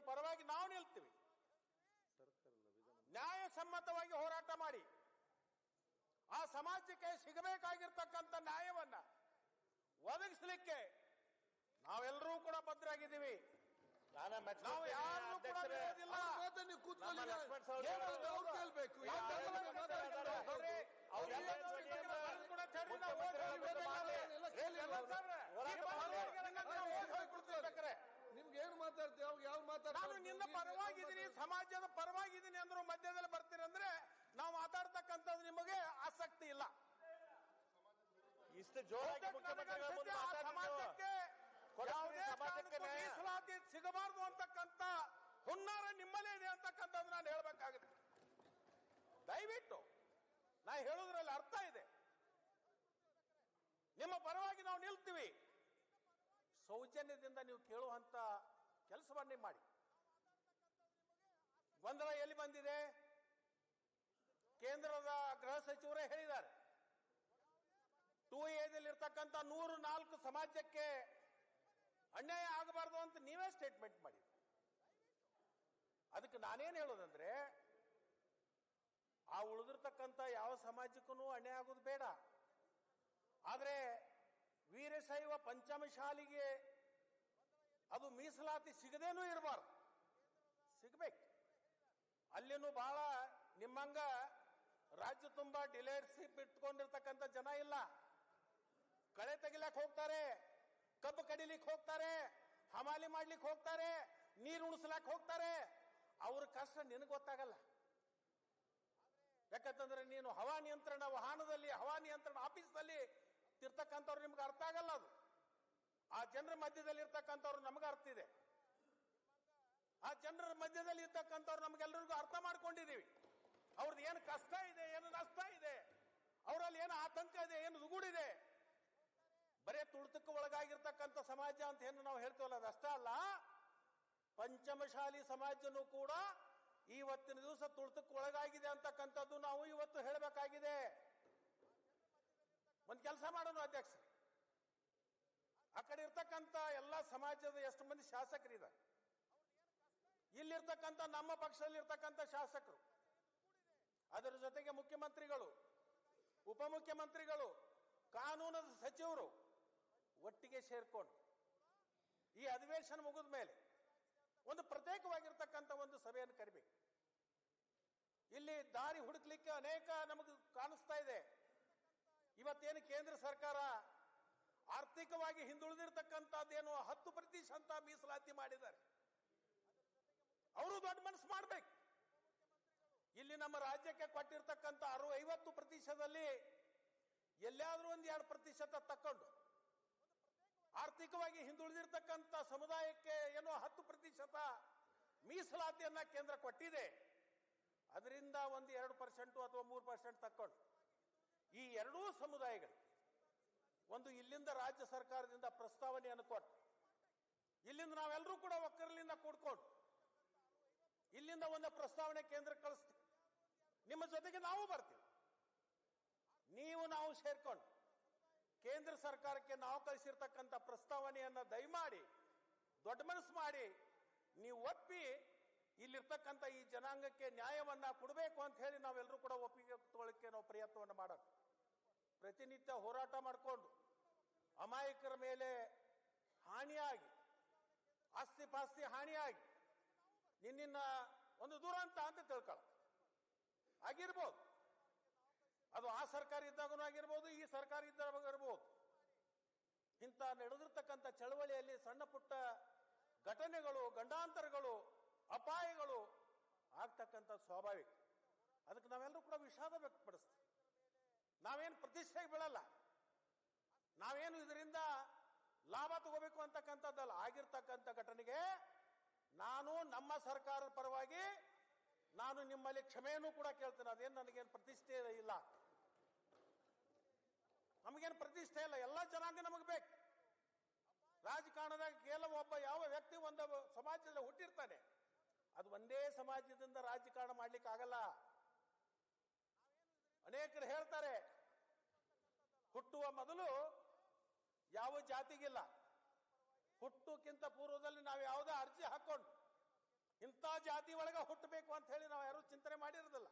ಪರವಾಗಿ ನಾವು ನಿಲ್ತೀವಿ. ನ್ಯಾಯಸಮ್ಮತವಾಗಿ ಹೋರಾಟ ಮಾಡಿ ಆ ಸಮಾಜಕ್ಕೆ ಸಿಗಬೇಕಾಗಿರ್ತಕ್ಕಂಥ ನ್ಯಾಯವನ್ನ ಒದಗಿಸಲಿಕ್ಕೆ ನಾವೆಲ್ಲರೂ ಕೂಡ ಬದ್ಧರಾಗಿದ್ದೀವಿ. ನಾವು ಯಾರು ಕೂಡ ವಿರೋಧಿಲ್ಲ. ನಿಮ್ಗೆ ಏನು ಮಾತಾಡ್ತೀವಿ ಅವಾಗ ಯಾವ ನಾನು ನಿನ್ನ ಪರವಾಗಿದ್ದೀನಿ, ಸಮಾಜದ ಪರವಾಗಿದ್ದೀನಿ ಅಂದ್ರು ಮಧ್ಯದಲ್ಲಿ ಬರ್ತೀರಂದ್ರೆ ನಾವು ಮಾತಾಡ್ತಕ್ಕಂಥದ್ದು ನಿಮಗೆ ಆಸಕ್ತಿ ಇಲ್ಲ. ಇಷ್ಟು ಜೋರಾಗಿ ಮುಖ್ಯಮಂತ್ರಿಗಳ ಸಮಾಜಕ್ಕೆ ಮೀಸಲಾತಿ ಸಿಗಬಾರದು ಅಂತಕ್ಕಂಥ ಹುನ್ನಾರ ನಿಮ್ಮಲ್ಲೇ ಇದೆ ಅಂತಕ್ಕಂಥದ್ದು ನಾನು ಹೇಳ್ಬೇಕಾಗುತ್ತೆ. ದಯವಿಟ್ಟು ನಾ ಹೇಳುವುದ್ರಲ್ಲಿ ಅರ್ಥ ಇದೆ. ನಿಮ್ಮ ಪರವಾಗಿ ನಾವು ನಿಲ್ತೀವಿ. ಸೌಜನ್ಯದಿಂದ ನೀವು ಕೇಳುವಂತ ಕೆಲಸವನ್ನೇ ಮಾಡಿ. ಗೊಂದಲ ಎಲ್ಲಿ ಬಂದಿದೆ? ಕೇಂದ್ರದ ಗೃಹ ಸಚಿವರೇ ಹೇಳಿದ್ದಾರೆ, 2A ದಲ್ಲಿ 104 ಸಮಾಜಕ್ಕೆ ಅನ್ಯಾಯ ಆಗಬಾರದು ಅಂತ ನೀವೇ ಸ್ಟೇಟ್ಮೆಂಟ್ ಮಾಡಿದ್ರಿ. ಅದಕ್ಕೆ ನಾನೇನು ಹೇಳೋದಂದ್ರೆ, ಆ ಉಳಿದಿರ್ತಕ್ಕಂಥ ಯಾವ ಸಮಾಜಕ್ಕೂ ಅನ್ಯಾಯ ಆಗೋದು ಬೇಡ. ಆದರೆ ವೀರಶೈವ ಪಂಚಮಶಾಲಿಗೆ ಅದು ಮೀಸಲಾತಿ ಸಿಗದೇನೂ ಇರಬಾರ್ದು, ಸಿಗಬೇಕು. ಅಲ್ಲಿನೂ ಬಹಳ ನಿಮ್ಮಂಗ ರಾಜ್ಯ ತುಂಬಾ ಡೀಲರ್ಶಿಪ್ ಇಟ್ಕೊಂಡಿರ್ತಕ್ಕಂಥ ಜನ ಇಲ್ಲ. ಕಳೆ ತೆಗಿಲಕ್ಕೆ ಹೋಗ್ತಾರೆ, ಕಬ್ಬು ಕಡಿಲಿಕ್ಕೆ ಹೋಗ್ತಾರೆ, ಹಮಾಲಿ ಮಾಡ್ಲಿಕ್ಕೆ ಹೋಗ್ತಾರೆ, ನೀರು ಉಣಿಸ್ಲಾಕ್ ಹೋಗ್ತಾರೆ. ಅವ್ರ ಕಷ್ಟ ನಿನಗೆ ಗೊತ್ತಾಗಲ್ಲ. ಯಾಕಂತಂದ್ರೆ ನೀನು ಹವಾ ನಿಯಂತ್ರಣ ವಾಹನದಲ್ಲಿ, ಹವಾ ನಿಯಂತ್ರಣ ಆಫೀಸ್ನಲ್ಲಿ ಇರ್ತಕ್ಕಂಥವ್ರು ನಿಮ್ಗೆ ಅರ್ಥ ಆಗಲ್ಲ. ಅದು ಆ ಜನರ ಮಧ್ಯದಲ್ಲಿ ಇರ್ತಕ್ಕಂಥವ್ರು ನಮ್ಗೆ ಅರ್ಥ ಇದೆ. ಆ ಜನರ ಮಧ್ಯದಲ್ಲಿ ಇರ್ತಕ್ಕಂಥವ್ರು ನಮ್ಗೆಲ್ಲರಿಗೂ ಅರ್ಥ ಮಾಡ್ಕೊಂಡಿದ್ದೀವಿ. ಅವ್ರದ್ದು ಏನು ಕಷ್ಟ ಇದೆ, ಏನು ನಷ್ಟ ಇದೆ, ಅವರಲ್ಲಿ ಏನು ಆತಂಕ ಇದೆ, ಏನು ದುಗುಡಿದೆ. ಬರೇ ತುಳಿತಕ್ಕೆ ಒಳಗಾಗಿರ್ತಕ್ಕಂಥ ಸಮಾಜ ಅಂತ ಏನು ನಾವು ಹೇಳ್ತೀವಲ್ಲ, ಅದಷ್ಟೇ ಅಲ್ಲ. ಪಂಚಮಶಾಲಿ ಸಮಾಜನೂ ಕೂಡ ಇವತ್ತಿನ ದಿವಸ ತುಳಿತಕ್ಕೆ ಒಳಗಾಗಿದೆ ಅಂತಕ್ಕಂಥದ್ದು ನಾವು ಇವತ್ತು ಹೇಳಬೇಕಾಗಿದೆ. ಒಂದು ಕೆಲಸ ಮಾಡೋಣ ಅಧ್ಯಕ್ಷ, ಆ ಕಡೆ ಇರ್ತಕ್ಕಂಥ ಎಲ್ಲ ಸಮಾಜದ ಎಷ್ಟು ಮಂದಿ ಶಾಸಕರಿದ್ದಾರೆ, ಇಲ್ಲಿರ್ತಕ್ಕಂಥ ನಮ್ಮ ಪಕ್ಷದಲ್ಲಿ ಇರ್ತಕ್ಕಂಥ ಶಾಸಕರು, ಅದರ ಜೊತೆಗೆ ಮುಖ್ಯಮಂತ್ರಿಗಳು, ಉಪಮುಖ್ಯಮಂತ್ರಿಗಳು, ಕಾನೂನದ ಸಚಿವರು ಒಟ್ಟಿಗೆ ಸೇರ್ಕೊಂಡು ಈ ಅಧಿವೇಶನ ಮುಗಿದ ಮೇಲೆ ಒಂದು ಪ್ರತ್ಯೇಕವಾಗಿರ್ತಕ್ಕಂಥ ಒಂದು ಸಭೆಯನ್ನು ಕರಿಬೇಕು. ಇಲ್ಲಿ ದಾರಿ ಹುಡುಕ್ಲಿಕ್ಕೆ ಅನೇಕ ನಮಗೆ ಕಾಣಿಸ್ತಾ ಇದೆ. ಇವತ್ತೇನು ಕೇಂದ್ರ ಸರ್ಕಾರ ಆರ್ಥಿಕವಾಗಿ ಹಿಂದುಳಿದಿರ್ತಕ್ಕಂಥದ್ದೇನು 10% ಮೀಸಲಾತಿ ಮಾಡಿದ್ದಾರೆ. ಅವರು ದೊಡ್ಡ ಮನಸ್ಸು ಮಾಡಬೇಕು. ಇಲ್ಲಿ ನಮ್ಮ ರಾಜ್ಯಕ್ಕೆ ಕೊಟ್ಟಿರ್ತಕ್ಕಂಥ 50% ಎಲ್ಲಾದ್ರೂ 2% ತಕ್ಕೊಂಡು ಆರ್ಥಿಕವಾಗಿ ಹಿಂದುಳಿದಿರ್ತಕ್ಕಂಥ ಸಮುದಾಯಕ್ಕೆ ಏನೋ 10% ಮೀಸಲಾತಿಯನ್ನ ಕೇಂದ್ರ ಕೊಟ್ಟಿದೆ. ಅದರಿಂದ 2% ಅಥವಾ 3% ತಕ್ಕೊಂಡು ಈ ಎರಡೂ ಸಮುದಾಯಗಳಿಗೆ ಒಂದು ಇಲ್ಲಿಂದ ರಾಜ್ಯ ಸರ್ಕಾರದಿಂದ ಪ್ರಸ್ತಾವನೆಯನ್ನು ಕೊಟ್ಟು, ಇಲ್ಲಿಂದ ನಾವೆಲ್ಲರೂ ಕೂಡ ಒಕ್ಕರಲಿಂದ ಕೂಡ್ಕೊಂಡು ಇಲ್ಲಿಂದ ಒಂದು ಪ್ರಸ್ತಾವನೆ ಕೇಂದ್ರ ಕಳಿಸ್ತೀವಿ. ನಿಮ್ಮ ಜೊತೆಗೆ ನಾವು ಬರ್ತೀವಿ. ನಾವು ಸೇರ್ಕೊಂಡು ಕೇಂದ್ರ ಸರ್ಕಾರಕ್ಕೆ ನಾವು ಕಳಿಸಿರ್ತಕ್ಕಂಥ ಪ್ರಸ್ತಾವನೆಯನ್ನ ದಯಮಾಡಿ ದೊಡ್ಡ ಮನಸ್ಸು ಮಾಡಿ ನೀವು ಒಪ್ಪಿ ಇಲ್ಲಿರ್ತಕ್ಕಂಥ ಈ ಜನಾಂಗಕ್ಕೆ ನ್ಯಾಯವನ್ನ ಕೊಡಬೇಕು ಅಂತ ಹೇಳಿ ನಾವೆಲ್ಲರೂ ಕೂಡ ಒಪ್ಪಿಗೆ ತಗೊಳ್ಳಕ್ಕೆ ನಾವು ಪ್ರಯತ್ನವನ್ನು ಮಾಡೋಣ. ಪ್ರತಿನಿತ್ಯ ಹೋರಾಟ ಮಾಡಿಕೊಂಡು ಅಮಾಯಕರ ಮೇಲೆ ಹಾನಿಯಾಗಿ, ಆಸ್ತಿ ಪಾಸ್ತಿ ಹಾನಿಯಾಗಿ ನಿನ್ನ ಒಂದು ದುರಂತ ಅಂತ ತಿಳ್ಕೊಳ್ಳ ಆಗಿರ್ಬೋದು. ಅದು ಆ ಸರ್ಕಾರ ಇದ್ದಾಗೂ ಆಗಿರ್ಬೋದು, ಈ ಸರ್ಕಾರ ಇದ್ದಾಗ ಇರ್ಬೋದು. ಇಂಥ ನಡೆದಿರ್ತಕ್ಕಂಥ ಚಳವಳಿಯಲ್ಲಿ ಸಣ್ಣ ಪುಟ್ಟ ಘಟನೆಗಳು, ಗಂಡಾಂತರಗಳು, ಅಪಾಯಗಳು ಆಗ್ತಕ್ಕಂಥ ಸ್ವಾಭಾವಿಕ. ಅದಕ್ಕೆ ನಾವೆಲ್ಲರೂ ಕೂಡ ವಿಷಾದ ವ್ಯಕ್ತಪಡಿಸ್ತೀವಿ. ನಾವೇನು ಪ್ರತಿಷ್ಠೆಗೆ ಬೀಳಲ್ಲ, ನಾವೇನು ಇದರಿಂದ ಲಾಭ ತಗೋಬೇಕು ಅಂತಕ್ಕಂಥದ್ದಲ್ಲ. ಆಗಿರ್ತಕ್ಕಂಥ ಘಟನೆಗೆ ನಾನು ನಮ್ಮ ಸರ್ಕಾರದ ಪರವಾಗಿ ನಾನು ನಿಮ್ಮಲ್ಲಿ ಕ್ಷಮೆಯನ್ನು ಕೂಡ ಕೇಳ್ತೇನೆ. ಅದೇನು ನನಗೇನು ಪ್ರತಿಷ್ಠೆ ಇಲ್ಲ, ನಮಗೇನು ಪ್ರತಿಷ್ಠೆ ಇಲ್ಲ. ಎಲ್ಲ ಜನಾಂಗ ನಮಗೆ ಬೇಕು. ರಾಜಕಾರಣದಾಗ ಕೇವಲ ಒಬ್ಬ ಯಾವ ವ್ಯಕ್ತಿ ಒಂದು ಸಮಾಜದಲ್ಲಿ ಹುಟ್ಟಿರ್ತಾನೆ, ಅದು ಒಂದೇ ಸಮಾಜದಿಂದ ರಾಜಕಾರಣ ಮಾಡ್ಲಿಕ್ಕೆ ಆಗಲ್ಲ. ಅನೇಕರು ಹೇಳ್ತಾರೆ, ಹುಟ್ಟುವ ಮೊದಲು ಯಾವ ಜಾತಿಗಿಲ್ಲ, ಹುಟ್ಟುಕ್ಕಿಂತ ಪೂರ್ವದಲ್ಲಿ ನಾವು ಯಾವುದೇ ಅರ್ಜಿ ಹಾಕೊಂಡು ಇಂಥ ಜಾತಿ ಒಳಗ ಹುಟ್ಟಬೇಕು ಅಂತ